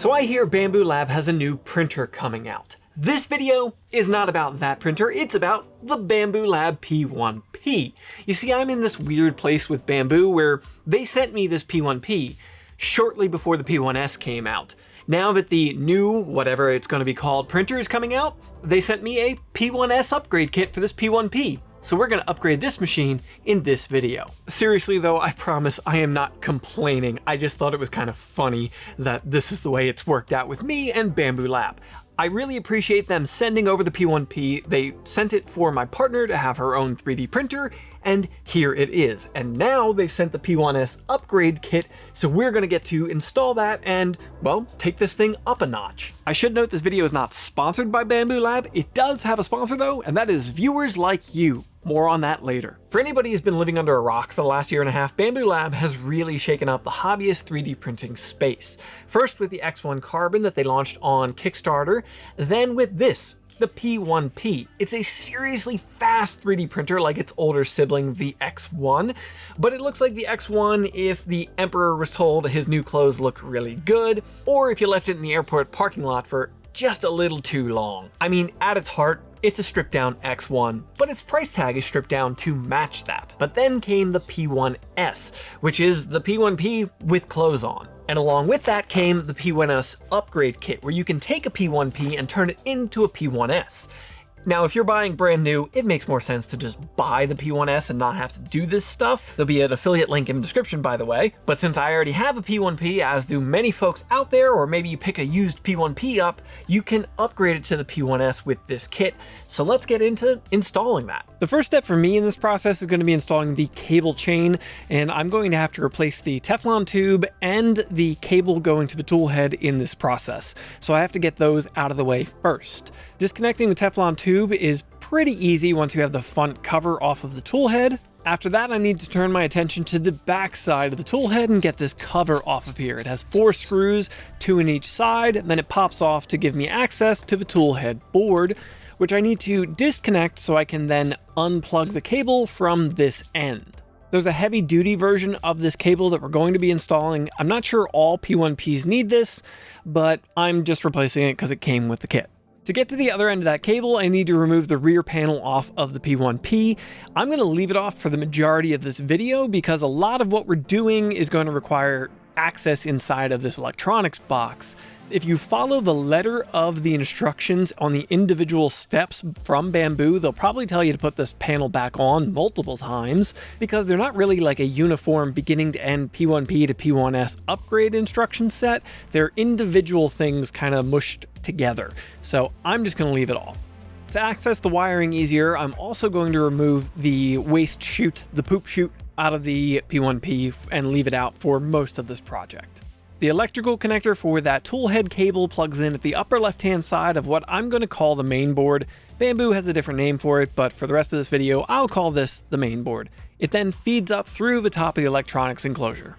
So I hear Bambulab has a new printer coming out. This video is not about that printer, it's about the Bambulab P1P. You see, I'm in this weird place with Bambu where they sent me this P1P shortly before the P1S came out. Now that the new, whatever it's going to be called, printer is coming out, they sent me a P1S Upgrade Kit for this P1P. So we're going to upgrade this machine in this video. Seriously though, I promise I am not complaining. I just thought it was kind of funny that this is the way it's worked out with me and Bambulab. I really appreciate them sending over the P1P. They sent it for my partner to have her own 3D printer, and here it is. And now they've sent the P1S Upgrade Kit, so we're gonna get to install that and, well, take this thing up a notch. I should note this video is not sponsored by Bambulab. It does have a sponsor though, and that is viewers like you. More on that later. For anybody who's been living under a rock for the last year and a half, Bambulab has really shaken up the hobbyist 3D printing space. First with the X1 Carbon that they launched on Kickstarter, then with this, the P1P. It's a seriously fast 3D printer like its older sibling, the X1, but it looks like the X1 if the Emperor was told his new clothes looked really good, or if you left it in the airport parking lot for just a little too long. I mean, at its heart, it's a stripped down X1, but its price tag is stripped down to match that. But then came the P1S, which is the P1P with clothes on. And along with that came the P1S Upgrade Kit, where you can take a P1P and turn it into a P1S. Now, if you're buying brand new, it makes more sense to just buy the P1S and not have to do this stuff. There'll be an affiliate link in the description, by the way. But since I already have a P1P, as do many folks out there, or maybe you pick a used P1P up, you can upgrade it to the P1S with this kit. So let's get into installing that. The first step for me in this process is going to be installing the cable chain, and I'm going to have to replace the Teflon tube and the cable going to the tool head in this process. So I have to get those out of the way first. Disconnecting the Teflon tube is pretty easy once you have the front cover off of the tool head. After that, I need to turn my attention to the back side of the tool head and get this cover off of here. It has 4 screws, 2 in each side, and then it pops off to give me access to the tool head board, which I need to disconnect so I can then unplug the cable from this end. There's a heavy duty version of this cable that we're going to be installing. I'm not sure all P1Ps need this, but I'm just replacing it because it came with the kit. To get to the other end of that cable, I need to remove the rear panel off of the P1P. I'm going to leave it off for the majority of this video because a lot of what we're doing is going to require access inside of this electronics box. If you follow the letter of the instructions on the individual steps from Bambu, they'll probably tell you to put this panel back on multiple times because they're not really like a uniform beginning to end P1P to P1S upgrade instruction set. They're individual things kind of mushed together. So I'm just going to leave it off. To access the wiring easier, I'm also going to remove the waste chute, the poop chute, out of the P1P and leave it out for most of this project. The electrical connector for that tool head cable plugs in at the upper left-hand side of what I'm going to call the main board. Bambu has a different name for it, but for the rest of this video, I'll call this the main board. It then feeds up through the top of the electronics enclosure.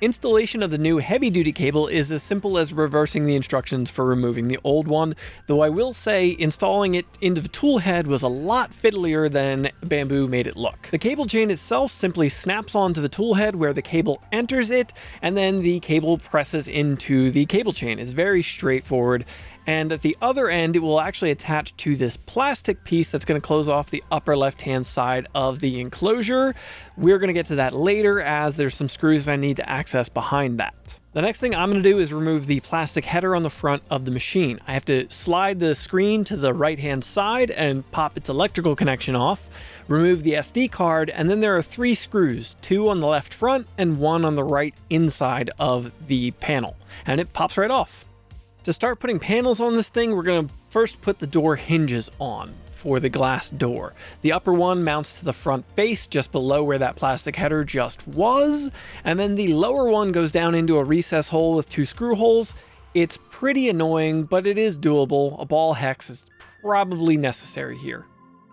Installation of the new heavy-duty cable is as simple as reversing the instructions for removing the old one, though I will say installing it into the tool head was a lot fiddlier than Bambu made it look. The cable chain itself simply snaps onto the tool head where the cable enters it, and then the cable presses into the cable chain. It's very straightforward. And at the other end, it will actually attach to this plastic piece that's going to close off the upper left-hand side of the enclosure. We're going to get to that later as there's some screws I need to access behind that. The next thing I'm going to do is remove the plastic header on the front of the machine. I have to slide the screen to the right-hand side and pop its electrical connection off, remove the SD card, and then there are 3 screws, 2 on the left front and 1 on the right inside of the panel, and it pops right off. To start putting panels on this thing, we're going to first put the door hinges on for the glass door. The upper one mounts to the front face just below where that plastic header just was, and then the lower one goes down into a recess hole with 2 screw holes. It's pretty annoying, but it is doable. A ball hex is probably necessary here.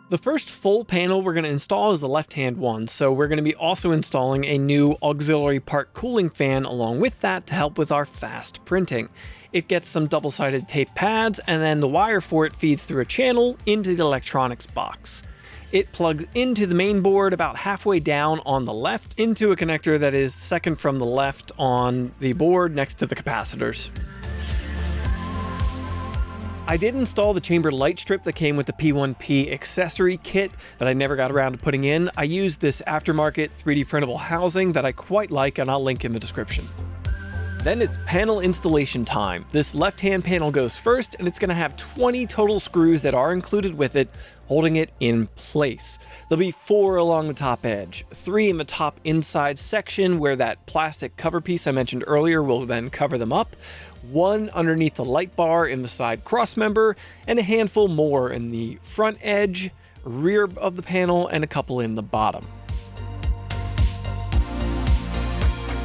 The first full panel we're going to install is the left-hand one, so we're going to be also installing a new auxiliary part cooling fan along with that to help with our fast printing. It gets some double-sided tape pads, and then the wire for it feeds through a channel into the electronics box. It plugs into the main board about halfway down on the left into a connector that is second from the left on the board next to the capacitors. I did install the chamber light strip that came with the P1P accessory kit that I never got around to putting in. I used this aftermarket 3D printable housing that I quite like, and I'll link in the description. Then it's panel installation time. This left-hand panel goes first, and it's going to have 20 total screws that are included with it, holding it in place. There'll be 4 along the top edge, 3 in the top inside section where that plastic cover piece I mentioned earlier will then cover them up, 1 underneath the light bar in the side cross member, and a handful more in the front edge, rear of the panel, and a couple in the bottom.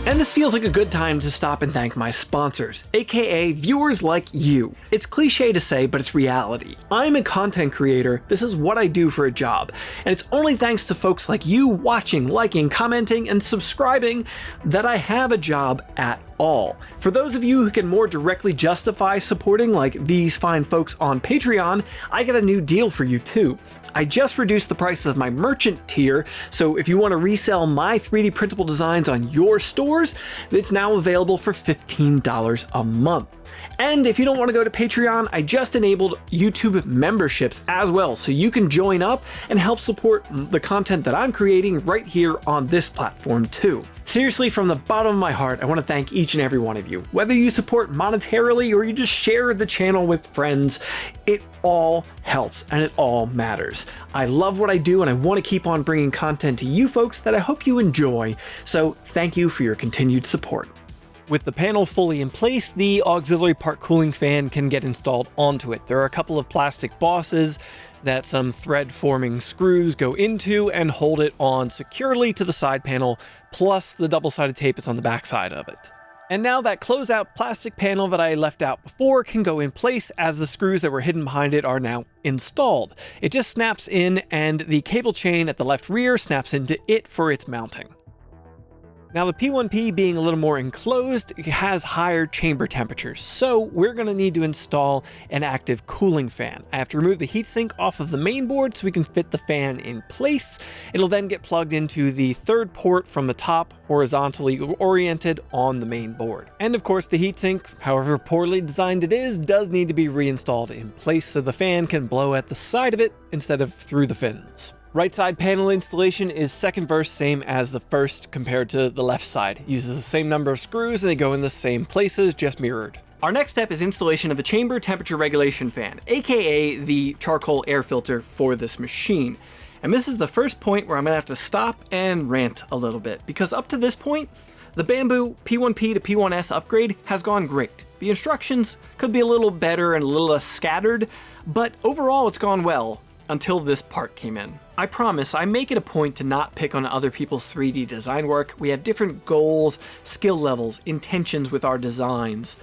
And this feels like a good time to stop and thank my sponsors, aka viewers like you. It's cliche to say, but it's reality. I'm a content creator, this is what I do for a job, and it's only thanks to folks like you watching, liking, commenting, and subscribing that I have a job at all. For those of you who can more directly justify supporting like these fine folks on Patreon, I got a new deal for you too. I just reduced the price of my merchant tier, so if you want to resell my 3D printable designs on your stores, it's now available for $15 a month. And if you don't want to go to Patreon, I just enabled YouTube memberships as well, so you can join up and help support the content that I'm creating right here on this platform too. Seriously, from the bottom of my heart, I want to thank each and every one of you. Whether you support monetarily or you just share the channel with friends, it all helps and it all matters. I love what I do and I want to keep on bringing content to you folks that I hope you enjoy, so thank you for your continued support. With the panel fully in place, the auxiliary part cooling fan can get installed onto it. There are a couple of plastic bosses that some thread forming screws go into and hold it on securely to the side panel, plus the double-sided tape that's on the back side of it. And now that closeout plastic panel that I left out before can go in place as the screws that were hidden behind it are now installed. It just snaps in and the cable chain at the left rear snaps into it for its mounting. Now the P1P being a little more enclosed has higher chamber temperatures, so we're going to need to install an active cooling fan. I have to remove the heatsink off of the main board so we can fit the fan in place. It'll then get plugged into the third port from the top, horizontally oriented on the main board. And of course the heatsink, however poorly designed it is, does need to be reinstalled in place so the fan can blow at the side of it instead of through the fins. Right side panel installation is second verse same as the first compared to the left side. It uses the same number of screws and they go in the same places, just mirrored. Our next step is installation of a chamber temperature regulation fan, aka the charcoal air filter for this machine. And this is the first point where I'm gonna have to stop and rant a little bit, because up to this point, the Bambu P1P to P1S upgrade has gone great. The instructions could be a little better and a little less scattered, but overall it's gone well. Until this part came in. I promise I make it a point to not pick on other people's 3D design work. We have different goals, skill levels, intentions with our designs.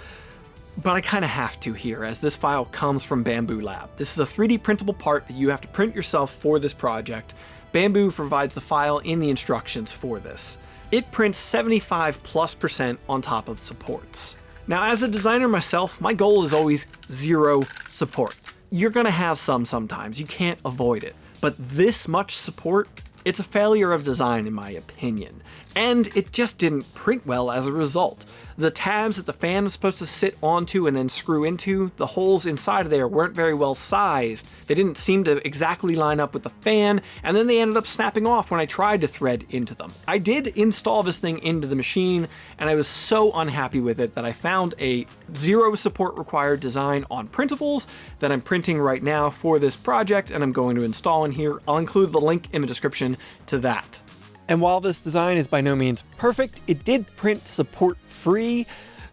But I kind of have to here, as this file comes from Bambulab. This is a 3D printable part that you have to print yourself for this project. Bambu provides the file in the instructions for this. It prints 75+% on top of supports. Now, as a designer myself, my goal is always 0 support. You're gonna have some sometimes, you can't avoid it. But this much support, it's a failure of design in my opinion. And it just didn't print well as a result. The tabs that the fan was supposed to sit onto and then screw into, the holes inside of there weren't very well sized. They didn't seem to exactly line up with the fan, and then they ended up snapping off when I tried to thread into them. I did install this thing into the machine, and I was so unhappy with it that I found a 0 support required design on printables that I'm printing right now for this project, and I'm going to install in here. I'll include the link in the description to that. And while this design is by no means perfect, it did print support free.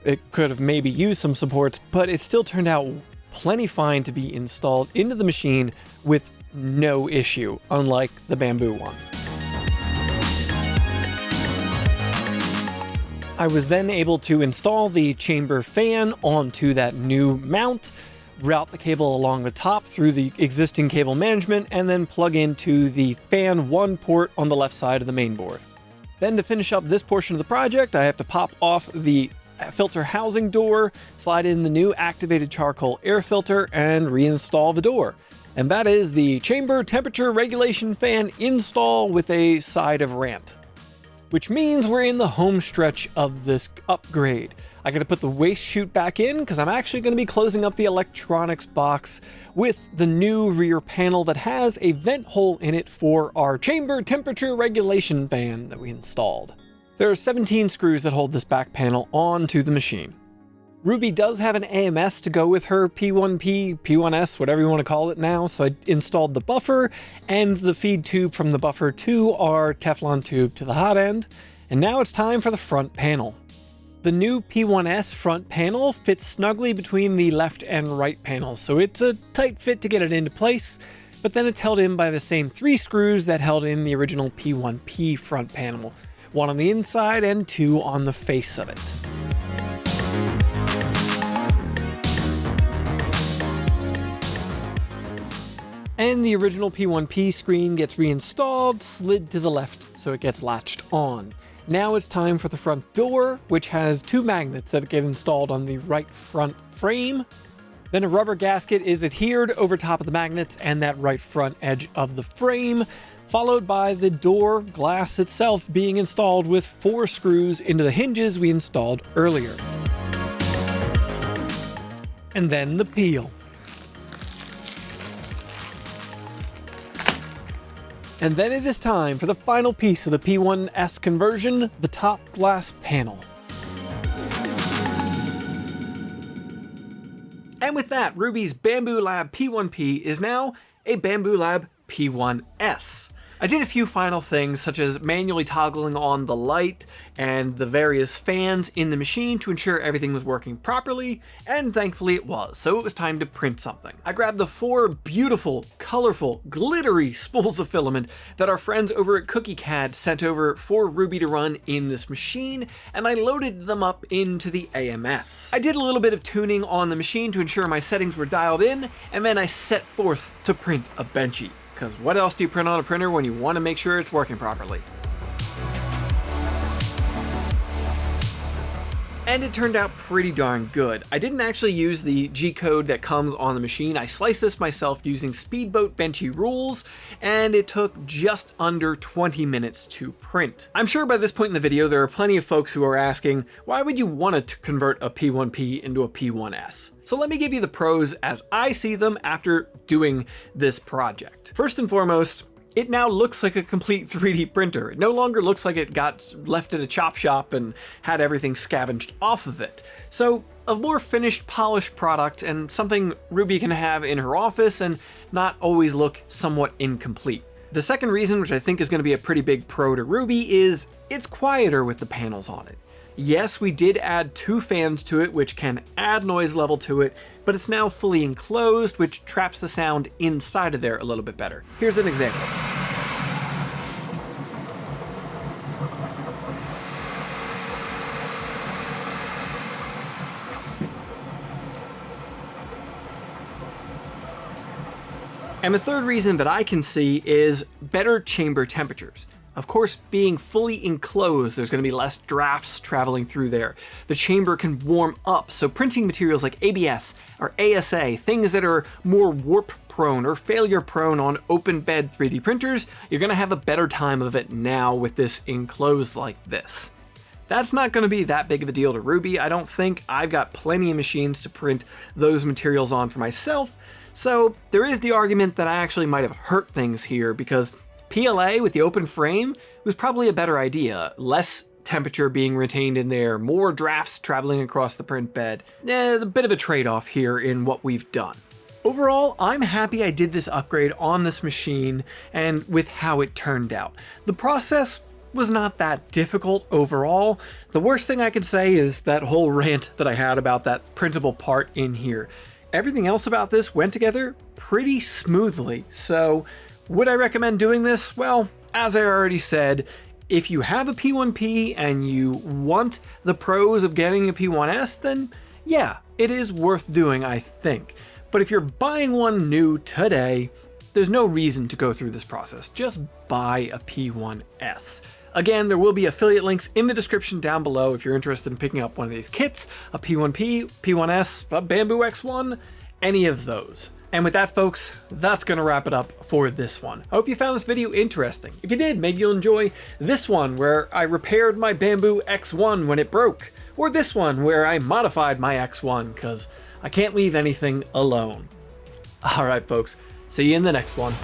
It could have maybe used some supports, but it still turned out plenty fine to be installed into the machine with no issue, unlike the Bambu one. I was then able to install the chamber fan onto that new mount, route the cable along the top through the existing cable management, and then plug into the fan 1 port on the left side of the main board. Then to finish up this portion of the project, I have to pop off the filter housing door, slide in the new activated charcoal air filter, and reinstall the door. And that is the chamber temperature regulation fan install with a side of rant. Which means we're in the home stretch of this upgrade. I gotta put the waste chute back in because I'm actually gonna be closing up the electronics box with the new rear panel that has a vent hole in it for our chamber temperature regulation fan that we installed. There are 17 screws that hold this back panel onto the machine. Ruby does have an AMS to go with her P1P, P1S, whatever you want to call it now, so I installed the buffer and the feed tube from the buffer to our Teflon tube to the hot end, and now it's time for the front panel. The new P1S front panel fits snugly between the left and right panels, so it's a tight fit to get it into place, but then it's held in by the same 3 screws that held in the original P1P front panel, 1 on the inside and 2 on the face of it. And the original P1P screen gets reinstalled, slid to the left so it gets latched on. Now it's time for the front door, which has 2 magnets that get installed on the right front frame. Then a rubber gasket is adhered over top of the magnets and that right front edge of the frame, followed by the door glass itself being installed with 4 screws into the hinges we installed earlier. And then the peel. And then it is time for the final piece of the P1S conversion, the top glass panel. And with that, Ruby's Bambu P1P is now a Bambu P1S. I did a few final things, such as manually toggling on the light and the various fans in the machine to ensure everything was working properly, and thankfully it was, so it was time to print something. I grabbed the 4 beautiful, colorful, glittery spools of filament that our friends over at CookieCAD sent over for Ruby to run in this machine, and I loaded them up into the AMS. I did a little bit of tuning on the machine to ensure my settings were dialed in, and then I set forth to print a Benchy. Because what else do you print on a printer when you want to make sure it's working properly? And it turned out pretty darn good. I didn't actually use the G-code that comes on the machine. I sliced this myself using Speedboat Benchy rules, and it took just under 20 minutes to print. I'm sure by this point in the video there are plenty of folks who are asking, why would you want to convert a P1P into a P1S? So let me give you the pros as I see them after doing this project. First and foremost, it now looks like a complete 3D printer. It no longer looks like it got left at a chop shop and had everything scavenged off of it. So a more finished, polished product and something Ruby can have in her office and not always look somewhat incomplete. The second reason, which I think is going to be a pretty big pro to Ruby, is it's quieter with the panels on it. Yes, we did add 2 fans to it, which can add noise level to it, but it's now fully enclosed, which traps the sound inside of there a little bit better. Here's an example. And the third reason that I can see is better chamber temperatures. Of course, being fully enclosed, there's going to be less drafts traveling through there. The chamber can warm up, so printing materials like ABS or ASA, things that are more warp prone or failure prone on open bed 3D printers, you're going to have a better time of it now with this enclosed like this. That's not going to be that big of a deal to Ruby, I don't think. I've got plenty of machines to print those materials on for myself, so there is the argument that I actually might have hurt things here because PLA with the open frame was probably a better idea. Less temperature being retained in there, more drafts traveling across the print bed. A bit of a trade-off here in what we've done. Overall, I'm happy I did this upgrade on this machine and with how it turned out. The process was not that difficult overall. The worst thing I could say is that whole rant that I had about that printable part in here. Everything else about this went together pretty smoothly, so would I recommend doing this? Well, as I already said, if you have a P1P and you want the pros of getting a P1S, then yeah, it is worth doing, I think. But if you're buying one new today, there's no reason to go through this process. Just buy a P1S. Again, there will be affiliate links in the description down below if you're interested in picking up one of these kits, a P1P, P1S, a Bambu X1, any of those. And with that, folks, that's going to wrap it up for this one. I hope you found this video interesting. If you did, maybe you'll enjoy this one where I repaired my Bambu X1 when it broke, or this one where I modified my X1 because I can't leave anything alone. Alright folks, see you in the next one.